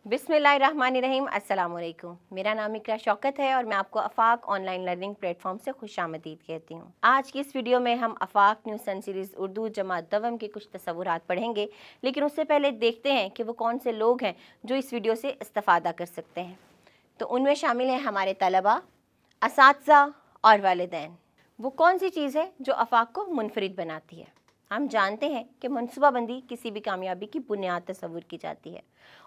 बिस्मिल्लाहिर्रहमानिर्रहीम। अस्सलाम वालेकुम। मेरा नाम इकरा शौकत है और मैं आपको अफाक ऑनलाइन लर्निंग प्लेटफॉर्म से खुशामदीद कहती हूँ। आज की इस वीडियो में हम Afaq new sun series Urdu जमात दवम के कुछ तसव्वुरात पढ़ेंगे, लेकिन उससे पहले देखते हैं कि वो कौन से लोग हैं जो इस वीडियो से इस्तिफ़ादा कर सकते हैं। तो उनमें शामिल हैं हमारे तलबा, असातिज़ा और वालिदैन। वो कौन सी चीज़ है जो अफाक को मुनफरिद बनाती है? हम जानते हैं कि मनसूबाबंदी किसी भी कामयाबी की बुनियाद तस्वुर की जाती है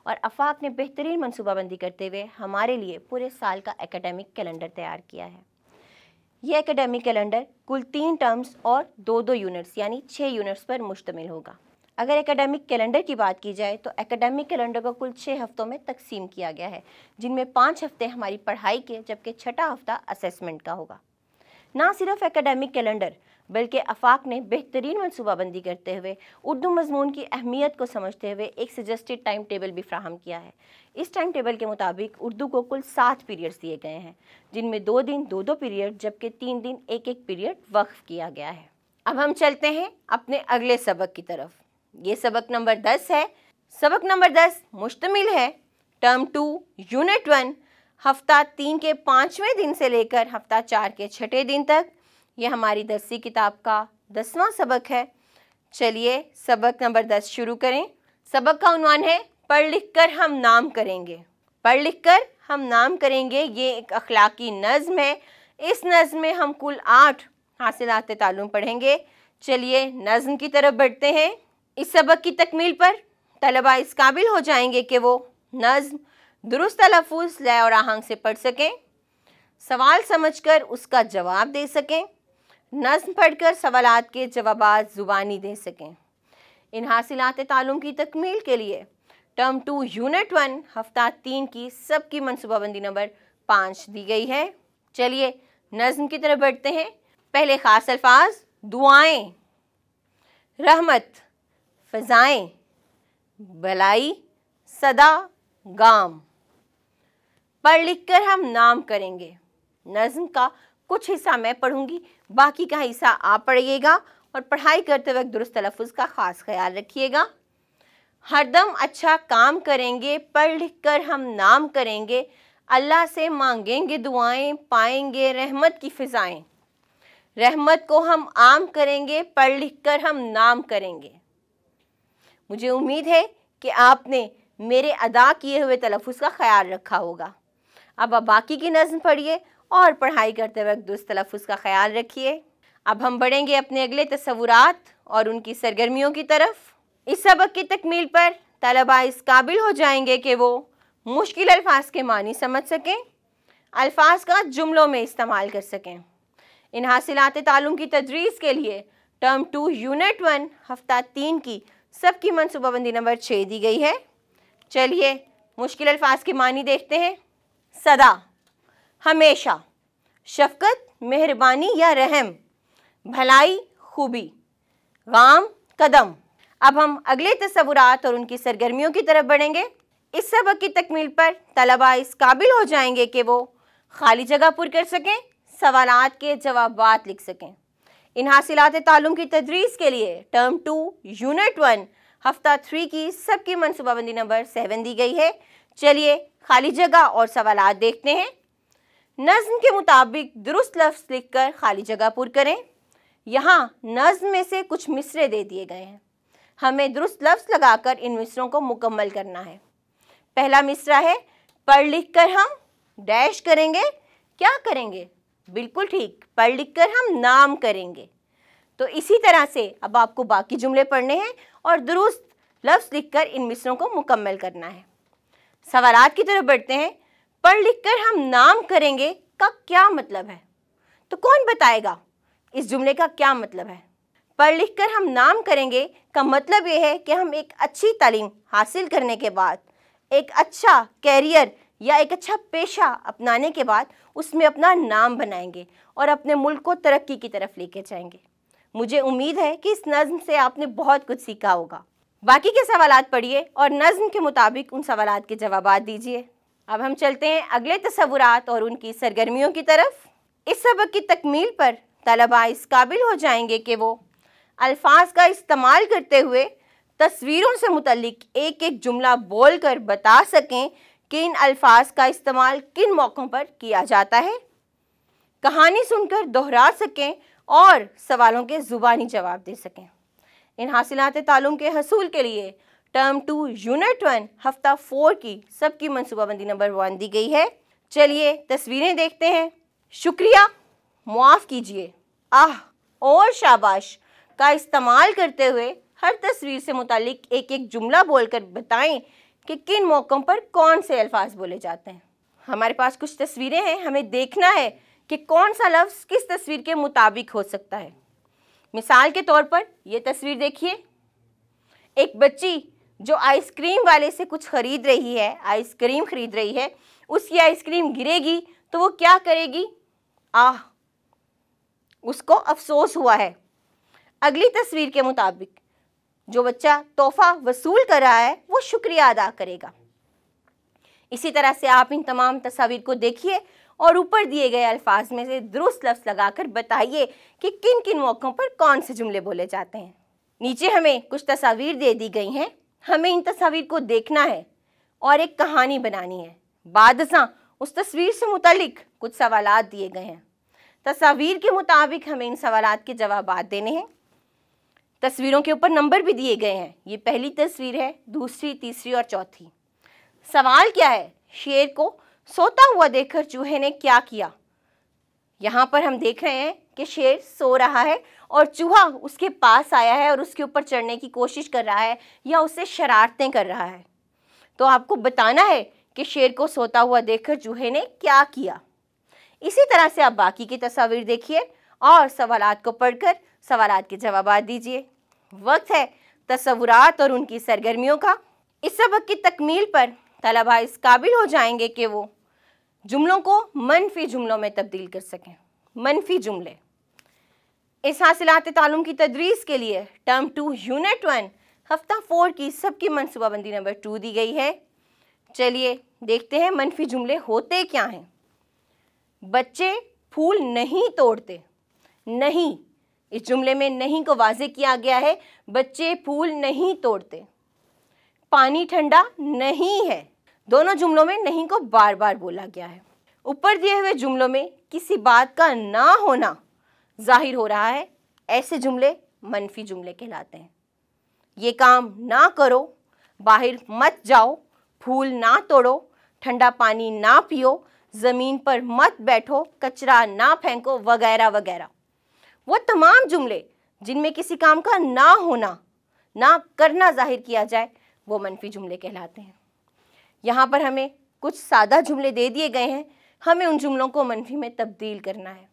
और अफाक ने बेहतरीन मनसूबाबंदी करते हुए हमारे लिए पूरे साल का एकेडमिक कैलेंडर तैयार किया है। ये एकेडमिक कैलेंडर कुल 3 टर्म्स और 2-2 यूनिट्स यानी 6 यूनिट्स पर मुश्तमिल होगा। अगर एकेडमिक कैलेंडर की बात की जाए तो एकेडमिक कैलेंडर को कुल 6 हफ्तों में तकसीम किया गया है, जिनमें 5 हफ्ते हमारी पढ़ाई के जबकि 6ठा हफ्ता असेसमेंट का होगा। ना सिर्फ एकेडमिक कैलेंडर बल्कि अफाक ने बेहतरीन मनसूबाबंदी करते हुए उर्दू मजमून की अहमियत को समझते हुए एक सजेस्टेड टाइम टेबल भी फ्राहम किया है। इस टाइम टेबल के मुताबिक उर्दू को कुल 7 पीरियड्स दिए गए हैं, जिनमें 2 दिन 2-2 पीरियड जबकि 3 दिन 1-1 पीरियड वक्फ किया गया है। अब हम चलते हैं अपने अगले सबक की तरफ। ये सबक नंबर 10 है। सबक नंबर 10 मुश्तमिल है टर्म 2 यूनिट 1 हफ्ता 3 के 5वें दिन से लेकर हफ्ता 4 के 6ठे दिन तक। ये हमारी 10वीं किताब का 10वां सबक है। चलिए सबक नंबर 10 शुरू करें। सबक का उन्वान है पढ़ लिख कर हम नाम करेंगे। पढ़ लिख कर हम नाम करेंगे ये एक अखलाकी नज़्म है। इस नज़्म में हम कुल 8 हासिलात ताल्लुम पढ़ेंगे। चलिए नज़्म की तरफ बढ़ते हैं। इस सबक की तकमील पर तलबा इस काबिल हो जाएंगे कि वो नज़्म दुरुस्त तलफ़्फ़ुज़, लय और आहंग से पढ़ सकें, सवाल समझकर उसका जवाब दे सकें, नज़्म पढ़कर सवालात के जवाबात ज़ुबानी दे सकें। इन हासिलात ताल्लुम की तकमील के लिए टर्म 2 यूनिट 1 हफ्ता 3 की सबकी मनसूबाबंदी नंबर 5 दी गई है। चलिए नज़्म की तरफ बढ़ते हैं। पहले ख़ास अल्फाज दुआएं, रहमत, फ़ज़ाएं, भलाई, सदा, गाम। पढ़ लिख कर हम नाम करेंगे। नज़्म का कुछ हिस्सा मैं पढ़ूंगी, बाकी का हिस्सा आप पढ़िएगा और पढ़ाई करते वक्त दुरुस्त तलफ़्फ़ुज़ का ख़ास ख्याल रखिएगा। हरदम अच्छा काम करेंगे, पढ़ लिख कर हम नाम करेंगे, अल्लाह से मांगेंगे दुआएं, पाएंगे रहमत की फ़िज़ाएं। रहमत को हम आम करेंगे, पढ़ लिख कर हम नाम करेंगे। मुझे उम्मीद है कि आपने मेरे अदा किए हुए तलफ़्फ़ुज़ का ख्याल रखा होगा। अब आप बाकी की नज़्म पढ़िए और पढ़ाई करते वक्त दुरुस्त तलफ़्फ़ुज़ का ख्याल रखिए। अब हम बढ़ेंगे अपने अगले तसव्वुरात और उनकी सरगर्मियों की तरफ। इस सबक की तकमील पर तलबा इस काबिल हो जाएंगे कि वो मुश्किल अल्फाज के मानी समझ सकें, अल्फाज का जुमलों में इस्तेमाल कर सकें। इन हासिलात ताल्लुम की तदरीस के लिए टर्म 2 यूनिट 1 हफ्ता 3 की सबकी मनसूबाबंदी नंबर 6 दी गई है। चलिए मुश्किल अल्फाज के मानी देखते हैं। सदा हमेशा, शफ़क़त मेहरबानी या रहम, भलाई खूबी, गाम कदम। अब हम अगले तसव्वुरात और उनकी सरगर्मियों की तरफ बढ़ेंगे। इस सबक की तकमील पर तलबा इस काबिल हो जाएंगे कि वो खाली जगह पुर कर सकें, सवालात के जवाबात लिख सकें। इन हासिलात ताल्लुम की तदरीस के लिए टर्म 2 यूनिट 1 हफ्ता 3 की सबकी मनसूबाबंदी नंबर 7 दी गई है। चलिए खाली जगह और सवालात देखते हैं। नज़्म के मुताबिक दुरुस्त लफ्ज़ लिखकर खाली जगह पुर करें। यहाँ नज़्म में से कुछ मिसरे दे दिए गए हैं, हमें दुरुस्त लफ्ज़ लगाकर इन मिसरों को मुकम्मल करना है। पहला मिसरा है पढ़ लिख कर हम डैश करेंगे। क्या करेंगे? बिल्कुल ठीक, पढ़ लिख कर हम नाम करेंगे। तो इसी तरह से अब आपको बाकी जुमले पढ़ने हैं और दुरुस्त लफ्ज़ लिखकर इन मिसरों को मुकम्मल करना है। सवालात की तरफ बढ़ते हैं। पढ़ लिख कर हम नाम करेंगे का क्या मतलब है? तो कौन बताएगा इस जुमले का क्या मतलब है? पढ़ लिख कर हम नाम करेंगे का मतलब ये है कि हम एक अच्छी तालीम हासिल करने के बाद, एक अच्छा कैरियर या एक अच्छा पेशा अपनाने के बाद उसमें अपना नाम बनाएंगे और अपने मुल्क को तरक्की की तरफ लेके जाएंगे। मुझे उम्मीद है कि इस नज़्म से आपने बहुत कुछ सीखा होगा। बाकी के सवालात पढ़िए और नज़्म के मुताबिक उन सवालात के जवाबात दीजिए। अब हम चलते हैं अगले तसव्वुरात और उनकी सरगर्मियों की तरफ। इस सबक की तकमील पर तलबा इस काबिल हो जाएंगे कि वो अल्फाज का इस्तेमाल करते हुए तस्वीरों से मुतल्लिक एक एक जुमला बोलकर बता सकें कि इन अल्फाज का इस्तेमाल किन मौक़ों पर किया जाता है। कहानी सुनकर दोहरा सकें और सवालों के ज़ुबानी जवाब दे सकें। इन हासिलात तालुम के हसूल के लिए टर्म 2 यूनिट 1 हफ्ता 4 की सबकी मनसूबाबंदी नंबर 1 दी गई है। चलिए तस्वीरें देखते हैं। शुक्रिया, मुआफ़ कीजिए, आह और शाबाश का इस्तेमाल करते हुए हर तस्वीर से मुतालिक एक एक जुमला बोलकर बताएं कि किन मौक़ों पर कौन से अल्फाज बोले जाते हैं। हमारे पास कुछ तस्वीरें हैं, हमें देखना है कि कौन सा लफ्ज़ किस तस्वीर के मुताबिक हो सकता है। मिसाल के तौर पर ये तस्वीर देखिए, एक बच्ची जो आइसक्रीम वाले से कुछ ख़रीद रही है, आइसक्रीम ख़रीद रही है, उसकी आइसक्रीम गिरेगी तो वो क्या करेगी? आह, उसको अफसोस हुआ है। अगली तस्वीर के मुताबिक जो बच्चा तोहफा वसूल कर रहा है वो शुक्रिया अदा करेगा। इसी तरह से आप इन तमाम तस्वीर को देखिए और ऊपर दिए गए अल्फाज में से दुरुस्त लफ्ज़ लगाकर बताइए कि किन किन मौक़ों पर कौन से जुमले बोले जाते हैं। नीचे हमें कुछ तस्वीर दे दी गई हैं, हमें इन तस्वीर को देखना है और एक कहानी बनानी है। बादशाह उस तस्वीर से मुतालिक कुछ सवालात दिए गए हैं। तस्वीर के मुताबिक हमें इन सवालात के जवाबात देने हैं। तस्वीरों के ऊपर नंबर भी दिए गए हैं। ये पहली तस्वीर है, दूसरी, तीसरी और चौथी। सवाल क्या है? शेर को सोता हुआ देखकर चूहे ने क्या किया? यहाँ पर हम देख रहे हैं कि शेर सो रहा है और चूहा उसके पास आया है और उसके ऊपर चढ़ने की कोशिश कर रहा है या उससे शरारतें कर रहा है। तो आपको बताना है कि शेर को सोता हुआ देखकर चूहे ने क्या किया। इसी तरह से आप बाकी की तस्वीर देखिए और सवालात को पढ़कर सवालात के जवाब दीजिए। वक्त है तस्वुरात और उनकी सरगर्मियों का। इस सबक की तकमील पर तलबा इस काबिल हो जाएंगे कि वो जुमलों को मनफी जुमलों में तब्दील कर सकें। मनफी जुमले। इस हासिलात तालुम की तदरीस के लिए टर्म 2 यूनिट 1 हफ्ता 4 की सबकी मनसूबाबंदी नंबर 2 दी गई है। चलिए देखते हैं मनफी जुमले होते क्या हैं। बच्चे फूल नहीं तोड़ते। नहीं, इस जुमले में नहीं को वाज़े किया गया है। बच्चे फूल नहीं तोड़ते। पानी ठंडा नहीं है। दोनों जुमलों में नहीं को बार बार बोला गया है। ऊपर दिए हुए जुमलों में किसी बात का ना होना जाहिर हो रहा है। ऐसे जुमले मनफी जुमले कहलाते हैं। ये काम ना करो, बाहर मत जाओ, फूल ना तोड़ो, ठंडा पानी ना पियो, ज़मीन पर मत बैठो, कचरा ना फेंको, वगैरह वगैरह। वो तमाम जुमले जिनमें किसी काम का ना होना, ना करना जाहिर किया जाए, वो मनफी जुमले कहलाते हैं। यहाँ पर हमें कुछ सादा जुमले दे दिए गए हैं, हमें उन जुमलों को मनफी में तब्दील करना है।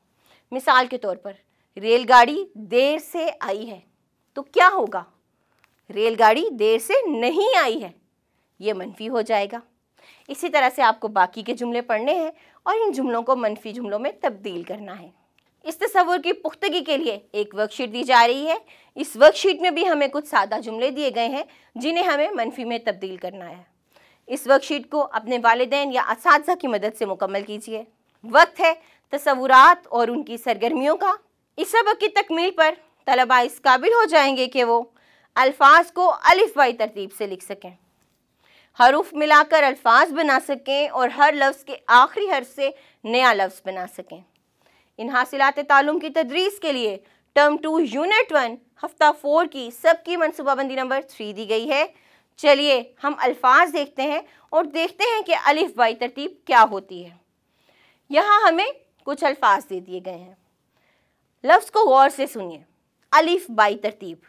मिसाल के तौर पर रेलगाड़ी देर से आई है, तो क्या होगा? रेलगाड़ी देर से नहीं आई है, ये मनफी हो जाएगा। इसी तरह से आपको बाकी के जुमले पढ़ने हैं और इन जुमलों को मनफी जुमलों में तब्दील करना है। इस तस्वुर की पुख्तगी के लिए एक वर्कशीट दी जा रही है। इस वर्कशीट में भी हमें कुछ सादा जुमले दिए गए हैं जिन्हें हमें मनफी में तब्दील करना है। इस वर्कशीट को अपने वालिदैन या असातिज़ा की मदद से मुकम्मल कीजिए। वक्त है तस्वुरात और उनकी सरगर्मियों का। इस सबक की तकमील पर तलबा इस काबिल हो जाएंगे कि वो अल्फाज को अलिफ बाई तरतीब से लिख सकें, हरूफ मिलाकर अल्फाज बना सकें और हर लफ्ज़ के आखिरी हर्फ से नया लफ्ज़ बना सकें। इन हासिलात तालुम की तदरीस के लिए टर्म 2 यूनिट 1 हफ्ता 4 की सबकी मनसूबाबंदी नंबर 3 दी गई है। चलिए हम अल्फाज देखते हैं और देखते हैं कि अलिफ बाई तरतीब क्या होती है। यहाँ हमें कुछ अल्फाज दे दिए गए हैं। लफ्ज़ को गौर से सुनिए। अलिफ बाई तरतीब।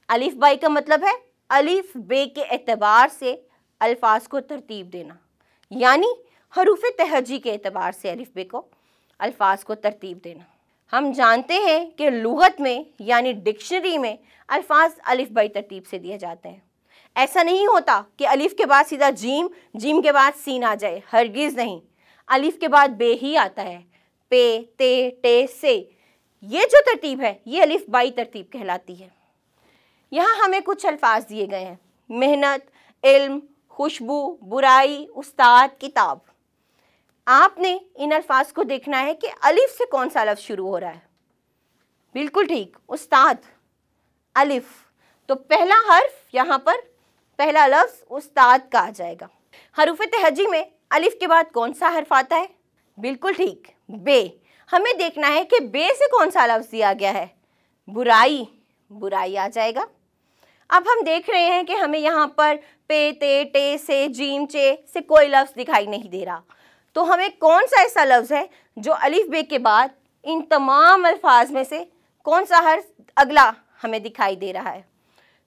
अलिफ बाई का मतलब है अलिफ बे के एतबार से अल्फाज को तरतीब देना, यानी हरूफ तहजी के एतबार से अलिफ बे को अल्फाज को तरतीब देना। हम जानते हैं कि लुगत में यानी डिक्शनरी में अल्फाज अलिफ बाई तरतीब से दिए जाते हैं। ऐसा नहीं होता कि अलिफ के बाद सीधा जीम, जीम के बाद सीन आ जाए, हरगिज़ नहीं। अलिफ के बाद बे ही आता है, पे, ते, टे, से। ये जो तरतीब है ये अलिफ बाई तरतीब कहलाती है। यहाँ हमें कुछ अल्फाज दिए गए हैं। मेहनत, इल्म, खुशबू, बुराई, उस्ताद, किताब। आपने इन अल्फाज को देखना है कि अलिफ से कौन सा लफ्ज़ शुरू हो रहा है। बिल्कुल ठीक, उस्ताद, अलिफ। तो पहला हर्फ यहाँ पर, पहला लफ्ज उस्ताद का आ जाएगा। हरूफ तहज्जी में अलिफ के बाद कौन सा हर्फ आता है? बिल्कुल ठीक, बे। हमें देखना है कि बे से कौन सा लफ्ज दिया गया है। बुराई, बुराई आ जाएगा। अब हम देख रहे हैं कि हमें यहाँ पर पे, ते, टे, से, जीम, चे से कोई लफ्ज दिखाई नहीं दे रहा। तो हमें कौन सा ऐसा लफ्ज है जो अलिफ बे के बाद इन तमाम अल्फाज में से कौन सा हर्फ अगला हमें दिखाई दे रहा है?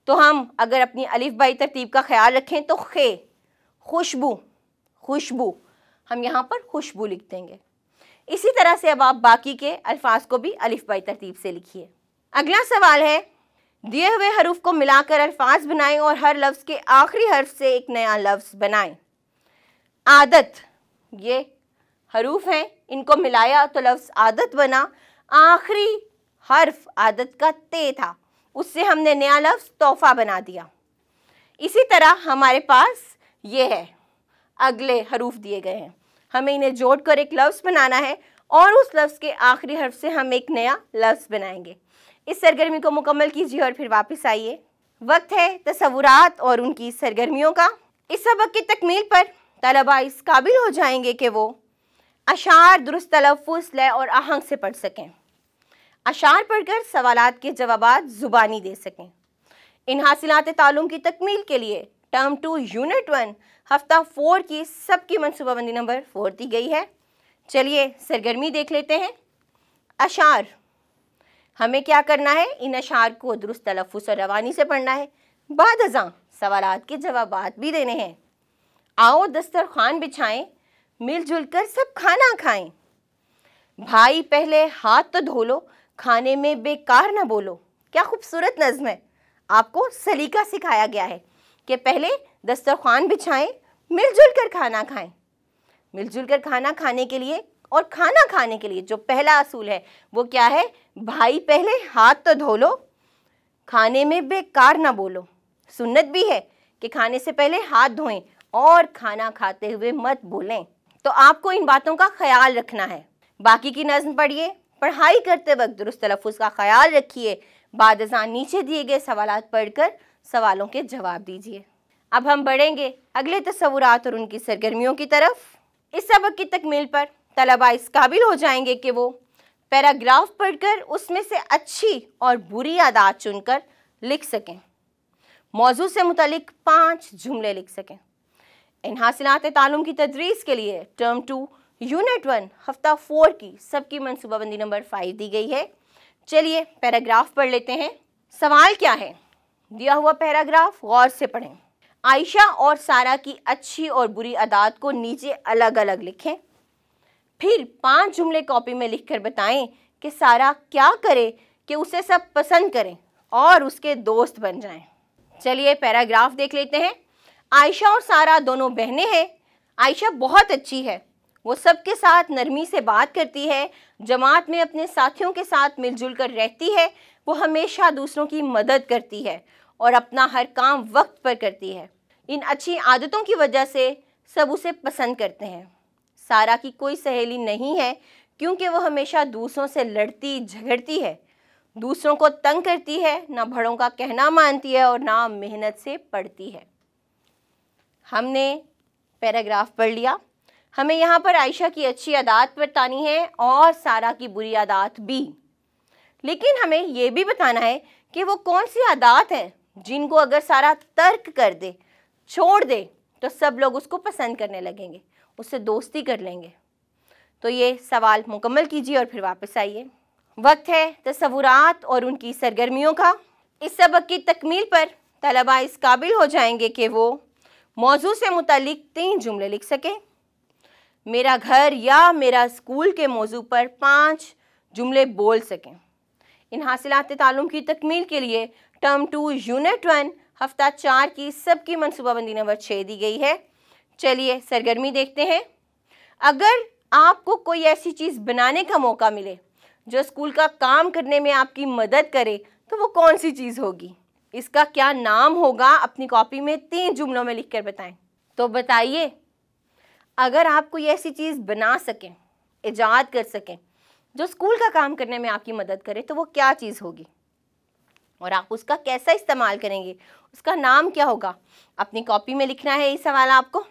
तो हम अगर अपनी अलिफ बाई तरतीब का ख्याल रखें तो खे, खुशबू, खुशबू, हम यहाँ पर खुशबू लिख देंगे। इसी तरह से अब आप बाकी के अल्फाज को भी अलिफ बाई तरतीब से लिखिए। अगला सवाल है, दिए हुए हरूफ को मिलाकर अल्फाज बनाएं और हर लफ्ज के आखिरी हर्फ से एक नया लफ्ज बनाएं। आदत, ये हरूफ हैं, इनको मिलाया तो लफ्ज आदत बना। आखिरी हर्फ आदत का ते था, उससे हमने नया लफ्ज तोहफा बना दिया। इसी तरह हमारे पास ये है, अगले हरूफ दिए गए हैं, हमें इन्हें जोड़कर एक लफ्ज बनाना है और उस लफ्ज के आखिरी हर्फ से हम एक नया लफ्ज बनाएंगे। इस सरगर्मी को मुकम्मल कीजिए और फिर वापस आइए। वक्त है तसव्वुरात और उनकी सरगर्मियों का। इस सबक की तकमील पर तलबा इस काबिल हो जाएंगे कि वो अशार दुरुस्त तलफ़्फ़ुज़, लय और आहंग से पढ़ सकें, अशार पढ़कर सवालात के जवाबात ज़ुबानी दे सकें। इन हासिलात तालुम की तकमील के लिए टर्म 2 यूनिट 1 हफ्ता 4 की सबकी मनसूबाबंदी नंबर 4 दी गई है। चलिए सरगर्मी देख लेते हैं। अशार, हमें क्या करना है? इन अशार को दुरुस्त तलफ़्फ़ुज़ और रवानी से पढ़ना है। बाद अज़ां सवालात के जवाबात भी देने हैं। आओ दस्तरखान बिछाएं, मिलजुल कर सब खाना खाएं। भाई पहले हाथ तो धो लो, खाने में बेकार ना बोलो। क्या खूबसूरत नज़्म है। आपको सलीका सिखाया गया है कि पहले दस्तरखान बिछाएं, मिलजुल कर खाना खाएं। मिलजुल कर खाना खाने के लिए और खाना खाने के लिए जो पहला असूल है वो क्या है? भाई पहले हाथ तो धो लो, खाने में बेकार ना बोलो। सुन्नत भी है कि खाने से पहले हाथ धोएं और खाना खाते हुए मत बोलें। तो आपको इन बातों का ख्याल रखना है। बाकी की नज़्म पढ़िए, पढ़ाई करते वक्त दुरुस्त तलफ़्फ़ुज़ का ख्याल रखिए। बाद अज़ां नीचे दिए गए सवालात पढ़कर सवालों के जवाब दीजिए। अब हम बढ़ेंगे अगले तसव्वुरात और उनकी सरगर्मियों की तरफ। इस सबक की तकमील पर तलबा इस काबिल हो जाएंगे कि वो पैराग्राफ पढ़कर उसमें से अच्छी और बुरी आदत चुनकर लिख सकें, मौजू से मुतालिक 5 जुमले लिख सकें। इन हासिलात तालुम की तदरीस के लिए टर्म 2 यूनिट 1 हफ्ता 4 की सबकी मनसूबाबंदी नंबर 5 दी गई है। चलिए पैराग्राफ पढ़ लेते हैं। सवाल क्या है? दिया हुआ पैराग्राफ गौर से पढ़ें। आयशा और सारा की अच्छी और बुरी आदत को नीचे अलग अलग लिखें। फिर 5 जुमले कॉपी में लिखकर बताएं कि सारा क्या करे कि उसे सब पसंद करें और उसके दोस्त बन जाएं। चलिए पैराग्राफ देख लेते हैं। आयशा और सारा दोनों बहनें हैं। आयशा बहुत अच्छी है, वो सबके साथ नरमी से बात करती है, जमात में अपने साथियों के साथ मिलजुल कर रहती है, वो हमेशा दूसरों की मदद करती है और अपना हर काम वक्त पर करती है। इन अच्छी आदतों की वजह से सब उसे पसंद करते हैं। सारा की कोई सहेली नहीं है क्योंकि वो हमेशा दूसरों से लड़ती झगड़ती है, दूसरों को तंग करती है, ना बड़ों का कहना मानती है और ना मेहनत से पढ़ती है। हमने पैराग्राफ पढ़ लिया। हमें यहाँ पर आयशा की अच्छी आदत बतानी है और सारा की बुरी आदत भी, लेकिन हमें ये भी बताना है कि वो कौन सी आदत हैं जिनको अगर सारा तर्क कर दे, छोड़ दे, तो सब लोग उसको पसंद करने लगेंगे, उससे दोस्ती कर लेंगे। तो ये सवाल मुकम्मल कीजिए और फिर वापस आइए। वक्त है तसव्वुरात और उनकी सरगर्मियों का। इस सबक की तकमील पर तलबा इस काबिल हो जाएंगे कि वो मौजू से मुतालिक 3 जुमले लिख सकें। मेरा घर या मेरा स्कूल के मौजू पर 5 जुमले बोल सकें। इन हासिलात तालुम की तकमील के लिए टर्म 2 यूनिट 1 हफ्ता 4 की सबकी मनसूबाबंदी नंबर 6 दी गई है। चलिए सरगर्मी देखते हैं। अगर आपको कोई ऐसी चीज़ बनाने का मौका मिले जो स्कूल का काम करने में आपकी मदद करे तो वो कौन सी चीज़ होगी? इसका क्या नाम होगा? अपनी कॉपी में 3 जुमलों में लिखकर बताएं। तो बताइए, अगर आप कोई ऐसी चीज़ बना सकें, इजाद कर सकें जो स्कूल का काम करने में आपकी मदद करे तो वो क्या चीज़ होगी? और आप उसका कैसा इस्तेमाल करेंगे, उसका नाम क्या होगा, अपनी कॉपी में लिखना है ये सवाल आपको।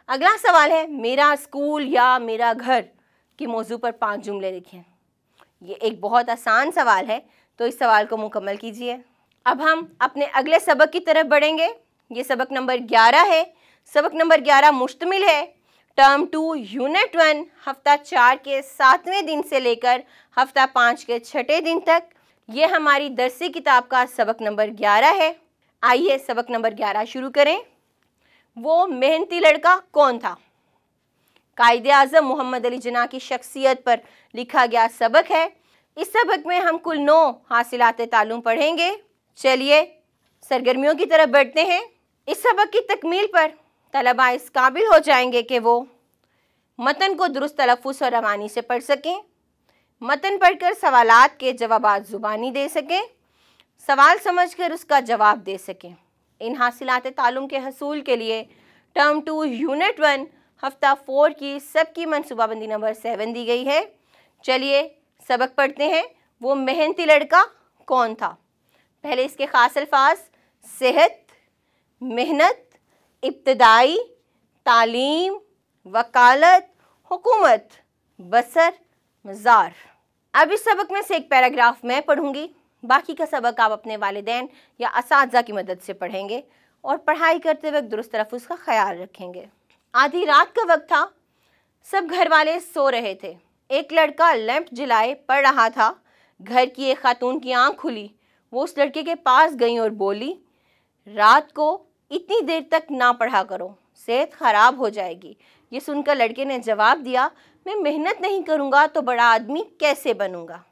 अगला सवाल है, मेरा स्कूल या मेरा घर के मौजू पर 5 जुमले लिखें। ये एक बहुत आसान सवाल है, तो इस सवाल को मुकम्मल कीजिए। अब हम अपने अगले सबक की तरफ बढ़ेंगे। ये सबक नंबर 11 है। सबक नंबर 11 मुश्तमिल है टर्म 2 यूनिट 1 हफ्ता 4 के 7वें दिन से लेकर हफ्ता 5 के 6ठे दिन तक। ये हमारी दरसी किताब का सबक नंबर 11 है। आइए सबक नंबर 11 शुरू करें। वो मेहनती लड़का कौन था? कायदे आज़म मोहम्मद अली जिन्ना की शख्सियत पर लिखा गया सबक है। इस सबक में हम कुल 9 हासिलात तालुम पढ़ेंगे। चलिए सरगर्मियों की तरफ बढ़ते हैं। इस सबक की तकमील पर तलबा इस काबिल हो जाएंगे कि वो मतन को दुरुस्त तलफ़्फ़ुज़ और रवानी से पढ़ सकें, मतन पढ़कर सवालात के जवाबात ज़ुबानी दे सकें, सवाल समझकर उसका जवाब दे सकें। इन हासिलात तालुम के हसूल के लिए टर्म 2 यूनिट 1 हफ्ता 4 की सबकी मनसूबाबंदी नंबर 7 दी गई है। चलिए सबक पढ़ते हैं। वो मेहनती लड़का कौन था? पहले इसके ख़ास अल्फाज सेहत, मेहनत, इब्तदाई, तालीम, वकालत, हुकूमत, बसर, मज़ार। अब इस सबक में से एक पैराग्राफ मैं पढ़ूंगी, बाकी का सबक आप अपने वालिदैन या असातिज़ा की मदद से पढ़ेंगे और पढ़ाई करते वक्त दुरुस्त तलफ़्फ़ुज़ का ख्याल रखेंगे। आधी रात का वक्त था, सब घर वाले सो रहे थे। एक लड़का लैंप जलाए पढ़ रहा था। घर की एक खातून की आंख खुली। वो उस लड़के के पास गई और बोली, रात को इतनी देर तक ना पढ़ा करो, सेहत ख़राब हो जाएगी। ये सुनकर लड़के ने जवाब दिया, मैं मेहनत नहीं करूँगा तो बड़ा आदमी कैसे बनूँगा।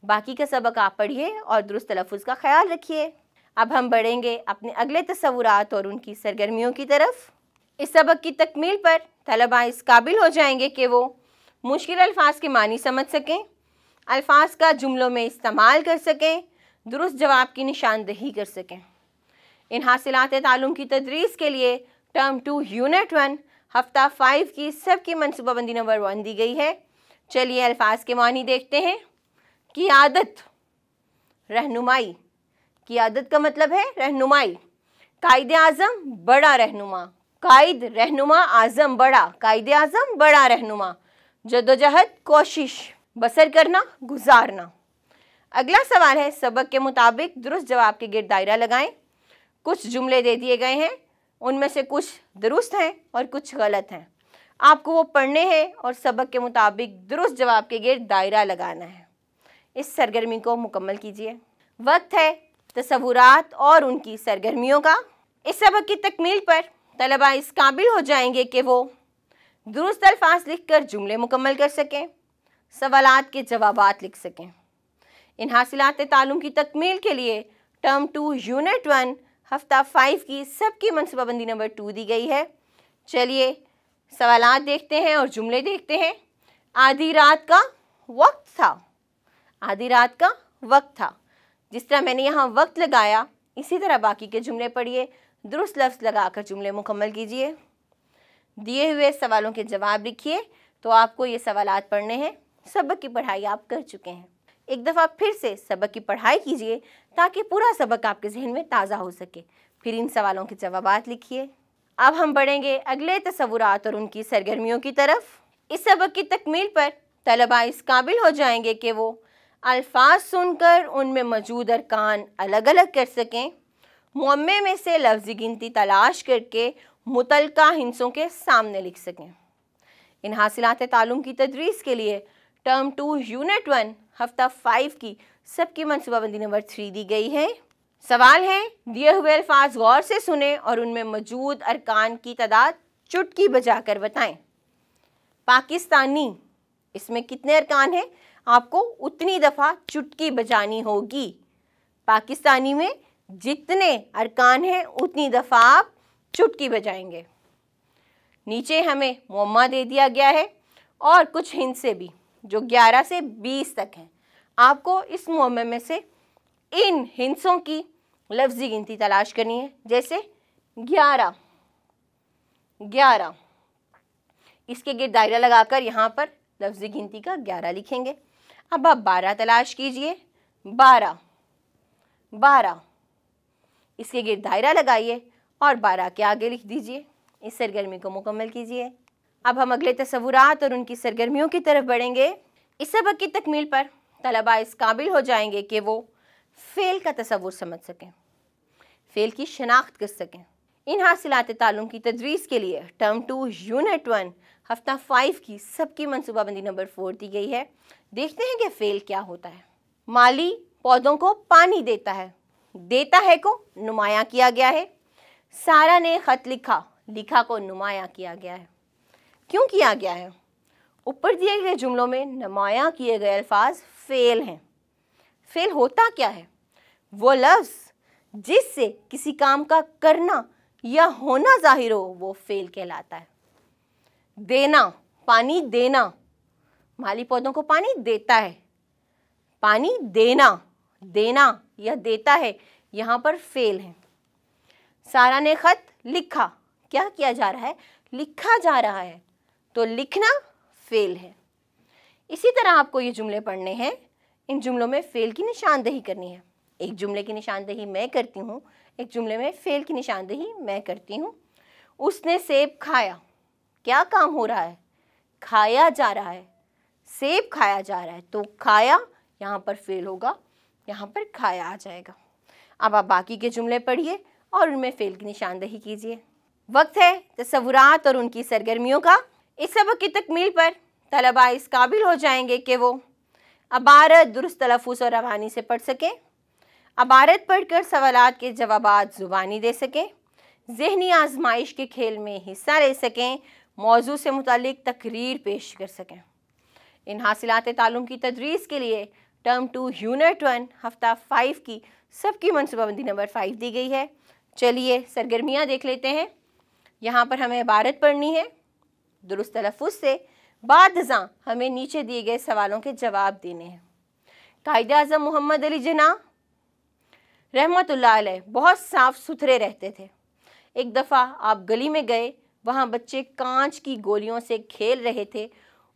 बाकी का सबक आप पढ़िए और दुरुस्त तलफ़्फ़ुज़ का ख्याल रखिए। अब हम बढ़ेंगे अपने अगले तसव्वुरात और उनकी सरगर्मियों की तरफ। इस सबक की तकमील पर तलबा इस काबिल हो जाएंगे कि वो मुश्किल अल्फाज के मानी समझ सकें, अल्फाज का जुमलों में इस्तेमाल कर सकें, दुरुस्त जवाब की निशानदही कर सकें। इन हासिलात तालुम की तदरीस के लिए टर्म 2 यूनिट 1 हफ्ता 5 की सबकी मनसूबाबंदी नंबर 1 दी गई है। चलिए अल्फाज के मानी देखते हैं। क़ियादत, रहनुमाई। क़ियादत का मतलब है रहनुमाई। कायदे आज़म, बड़ा रहनुमा। कायद, रहनुमा, आज़म, बड़ा। कायदे आज़म, बड़ा रहनुमा। जद्दोजहद, कोशिश। बसर करना, गुजारना। अगला सवाल है, सबक के मुताबिक दुरुस्त जवाब के गिर्द दायरा लगाएं। कुछ जुमले दे दिए गए हैं, उनमें से कुछ दुरुस्त हैं और कुछ गलत हैं। आपको वो पढ़ने हैं और सबक के मुताबिक दुरुस्त जवाब के गिर्द दायरा लगाना है। इस सरगर्मी को मुकम्मल कीजिए। वक्त है तसव्वुरात और उनकी सरगर्मियों का। इस सबक की तकमील पर तलबा इस काबिल हो जाएंगे कि वो दुरुस्त अल्फाज लिखकर जुमले मुकम्मल कर सकें, सवालात के जवाबात लिख सकें। इन हासिलात तालुम की तकमील के लिए टर्म 2 यूनिट 1 हफ्ता 5 की सबकी मनसूबाबंदी नंबर 2 दी गई है। चलिए सवालात देखते हैं और जुमले देखते हैं। आधी रात का वक्त था। आधी रात का वक्त था। जिस तरह मैंने यहाँ वक्त लगाया, इसी तरह बाकी के जुमले पढ़िए, दुरुस्त लफ्ज़ लगाकर जुमले मुकम्मल कीजिए। दिए हुए सवालों के जवाब लिखिए। तो आपको ये सवालात पढ़ने हैं। सबक की पढ़ाई आप कर चुके हैं। एक दफ़ा फिर से सबक की पढ़ाई कीजिए ताकि पूरा सबक आपके जहन में ताज़ा हो सके। फिर इन सवालों के जवाबात लिखिए। अब हम बढ़ेंगे अगले तसव्वुरात और उनकी सरगर्मियों की तरफ। इस सबक की तकमील पर तलबा इस काबिल हो जाएंगे कि वो अल्फाज सुनकर उनमें मौजूद अरकान अलग अलग कर सकें, मुअम्मे में से लफ्ज़ी गिनती तलाश करके मुतलका हिंसों के सामने लिख सकें। इन हासिलात तालुम की तदरीस के लिए टर्म 2 यूनिट 1 हफ्ता 5 की सबकी मनसूबाबंदी नंबर 3 दी गई है। सवाल है, दिए हुए अल्फाज गौर से सुने और उनमें मौजूद अरकान की तादाद चुटकी बजाकर बताएं। पाकिस्तानी, इसमें कितने अरकान हैं? आपको उतनी दफ़ा चुटकी बजानी होगी। पाकिस्तानी में जितने अरकान हैं उतनी दफ़ा आप चुटकी बजाएंगे। नीचे हमें मुअम्मा दे दिया गया है और कुछ हिंसे भी जो 11 से 20 तक हैं। आपको इस मुअम्मे में से इन हिंसों की लफ्ज़ी गिनती तलाश करनी है। जैसे 11, 11, इसके गिर्द दायरा लगाकर यहाँ पर लफ्ज़ी गिनती का 11 लिखेंगे। अब आप 12 तलाश कीजिए। 12, 12। इसके गिर्द दायरा लगाइए और 12 के आगे लिख दीजिए। इस सरगर्मी को मुकम्मल कीजिए। अब हम अगले तसव्वुरात और उनकी सरगर्मियों की तरफ बढ़ेंगे। इस सबक की तकमील पर तलबा इस काबिल हो जाएंगे कि वो फ़ेल का तसव्वुर समझ सकें, फ़ेल की शनाख्त कर सकें। इन हासिलात ताल्लुम की तदरीस के लिए टर्म 2 यूनिट 1 हफ्ता 5 की सबकी मनसूबाबंदी नंबर 4 दी गई है। देखते हैं कि फ़ेल क्या होता है। माली पौधों को पानी देता है, देता है को नुमायां किया गया है। सारा ने ख़त लिखा, लिखा को नुमायां किया गया है। क्यों किया गया है? ऊपर दिए गए जुमलों में नुमायां किए गए अल्फाज फ़ेल हैं। फ़ेल होता क्या है? वो लफ्ज़ जिससे किसी काम का करना या होना जाहिर हो वो फ़ेल कहलाता है। देना, पानी देना, माली पौधों को पानी देता है। पानी देना, देना या देता है, यहाँ पर फ़ेल है। सारा ने ख़त लिखा, क्या किया जा रहा है? लिखा जा रहा है, तो लिखना फ़ेल है। इसी तरह आपको ये जुमले पढ़ने हैं। इन जुमलों में फ़ेल की निशानदेही करनी है। एक जुमले की निशानदेही मैं करती हूँ, एक जुमले में फ़ेल की निशानदेही मैं करती हूँ। उसने सेब खाया, क्या काम हो रहा है? खाया जा रहा है, सेब खाया जा रहा है, तो खाया यहाँ पर फ़ेल होगा, यहाँ पर खाया आ जाएगा। अब आप बाकी के जुमले पढ़िए और उनमें फ़ेल की निशानदेही कीजिए। वक्त है तसव्वुरात और उनकी सरगर्मियों का। इस सबक की तकमील पर तलबा इस काबिल हो जाएंगे कि वो अबारत दुरुस्त तलफ़्फ़ुज़ और रवानी से पढ़ सकें, अबारत पढ़कर सवालात के जवाबात ज़ुबानी दे सकें, ज़हनी आजमाइश के खेल में हिस्सा ले सकें, मौजू से मुतालिक तकरीर पेश कर सकें। इन हासिलात ताल्लुम की तदरीस के लिए टर्म 2 यूनिट 1 हफ्ता 5 की सबकी मनसूबाबंदी नंबर 5 दी गई है। चलिए सरगर्मियाँ देख लेते हैं। यहाँ पर हमें इबारत पढ़नी है दुरुस्त तलफ़्फ़ुज़ से, बाद अज़ां हमें नीचे दिए गए सवालों के जवाब देने हैं। कायद-ए-आज़म मोहम्मद अली जिन्ना रहमतुल्लाह अलैह बहुत साफ़ सुथरे रहते थे। एक दफ़ा आप गली में गए, वहाँ बच्चे कांच की गोलियों से खेल रहे थे।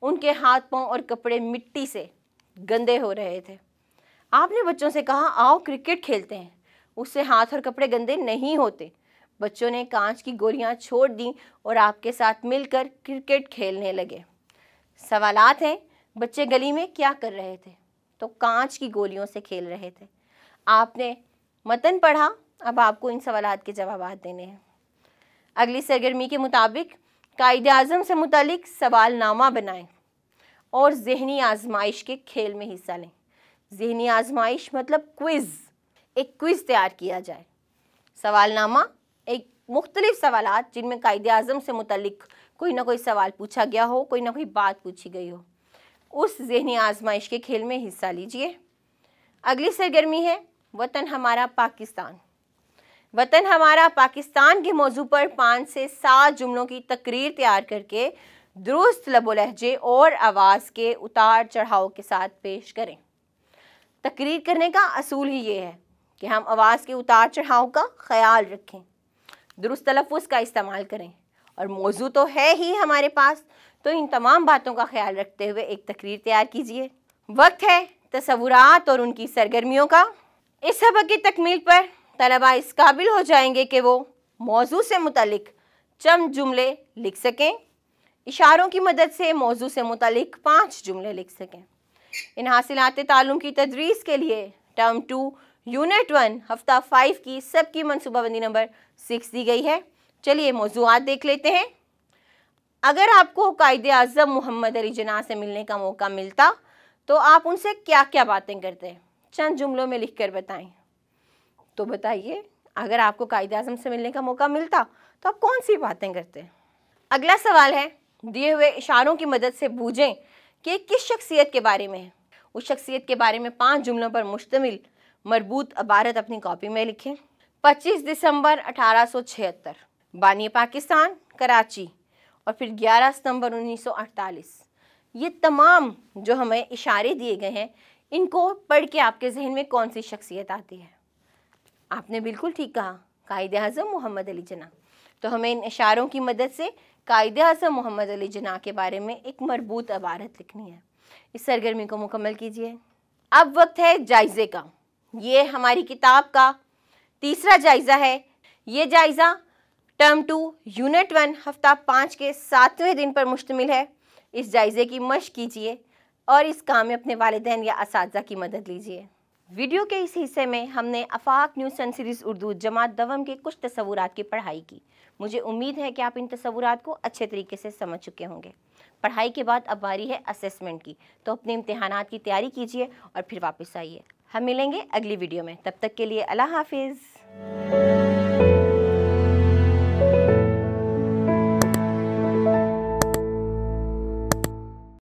उनके हाथ पाँव और कपड़े मिट्टी से गंदे हो रहे थे। आपने बच्चों से कहा, आओ क्रिकेट खेलते हैं, उससे हाथ और कपड़े गंदे नहीं होते। बच्चों ने कांच की गोलियां छोड़ दी और आपके साथ मिलकर क्रिकेट खेलने लगे। सवालात हैं, बच्चे गली में क्या कर रहे थे? तो कांच की गोलियों से खेल रहे थे। आपने मतन पढ़ा, अब आपको इन सवालात के जवाब देने हैं। अगली सरगर्मी के मुताबिक कायद-ए-आज़म से मुतालिक सवालनामा बनाएं और ज़हनी आजमाइश के खेल में हिस्सा लें। ज़हनी आजमाइश मतलब क्विज़, एक क्विज़ तैयार किया जाए। सवालनामा एक मुख्तलिफ सवालात जिनमें कायद-ए-आज़म से मुतालिक कोई ना कोई सवाल पूछा गया हो, कोई ना कोई बात पूछी गई हो, उस ज़हनी आजमाइश के खेल में हिस्सा लीजिए। अगली सरगर्मी है वतन हमारा पाकिस्तान। वतन हमारा पाकिस्तान के मौजू पर 5 से 7 जुमलों की तकरीर तैयार करके दुरुस्त लबो लहजे और आवाज़ के उतार चढ़ाव के साथ पेश करें। तकरीर करने का असूल ही ये है कि हम आवाज़ के उतार चढ़ाव का ख्याल रखें, दुरुस्त तलफ़्फ़ुज़ का इस्तेमाल करें, और मौजू तो है ही हमारे पास, तो इन तमाम बातों का ख्याल रखते हुए एक तकरीर तैयार कीजिए। वक्त है तसव्वुरात और उनकी सरगर्मियों का। इस सबक की तकमील पर तलबा इस काबिल हो जाएंगे कि वो मौजू से मुतालिक चंद जुमले लिख सकें, इशारों की मदद से मौजू से मुतालिक 5 जुमले लिख सकें। इन हासिलात ताल्लुम की तदरीस के लिए टर्म 2 यूनिट 1 हफ्ता 5 की सबकी मनसूबाबंदी नंबर 6 दी गई है। चलिए मौजूआत देख लेते हैं। अगर आपको कायद-ए-आज़म मोहम्मद अली जिन्ना से मिलने का मौका मिलता तो आप उनसे क्या क्या बातें करते? चंद जुमलों में लिखकर बताएं। तो बताइए, अगर आपको कायद-ए-आज़म से मिलने का मौका मिलता तो आप कौन सी बातें करते? अगला सवाल है, दिए हुए इशारों की मदद से बूझें कि किस शख्सियत के बारे में है। उस शख्सियत के बारे में 5 जुमलों पर मुश्तमिल मरबूत इबारत अपनी कॉपी में लिखें। 25 दिसंबर 1876, बानी पाकिस्तान कराची, और फिर 11 सितंबर 1948। ये तमाम जो हमें इशारे दिए गए हैं, इनको पढ़ के आपके जहन में कौन सी शख्सियत आती है? आपने बिल्कुल ठीक कहा, कायद-ए-आज़म मोहम्मद अली जिन्ना। तो हमें इन इशारों की मदद से कायद-ए-आज़म मोहम्मद अली जिन्ना के बारे में एक मरबूत इबारत लिखनी है। इस सरगर्मी को मुकम्मल कीजिए। अब वक्त है जायज़े का। ये हमारी किताब का तीसरा जायज़ा है। ये जायज़ा टर्म 2 यूनिट 1 हफ्ता 5 के 7वें दिन पर मुश्तमिल है। इस जायज़े की मश्क कीजिए और इस काम में अपने वालिदैन या असातिज़ा की मदद लीजिए। वीडियो के इस हिस्से में हमने आफाक न्यूज़ सन सीरीज़ उर्दू जमात दवम के कुछ तसव्वुरात की पढ़ाई की। मुझे उम्मीद है कि आप इन तसव्वुरात को अच्छे तरीके से समझ चुके होंगे। पढ़ाई के बाद अब बारी है असेसमेंट की, तो अपने इम्तिहानात की तैयारी कीजिए और फिर वापस आइए। हम मिलेंगे अगली वीडियो में, तब तक के लिए अल्लाह हाफिज़।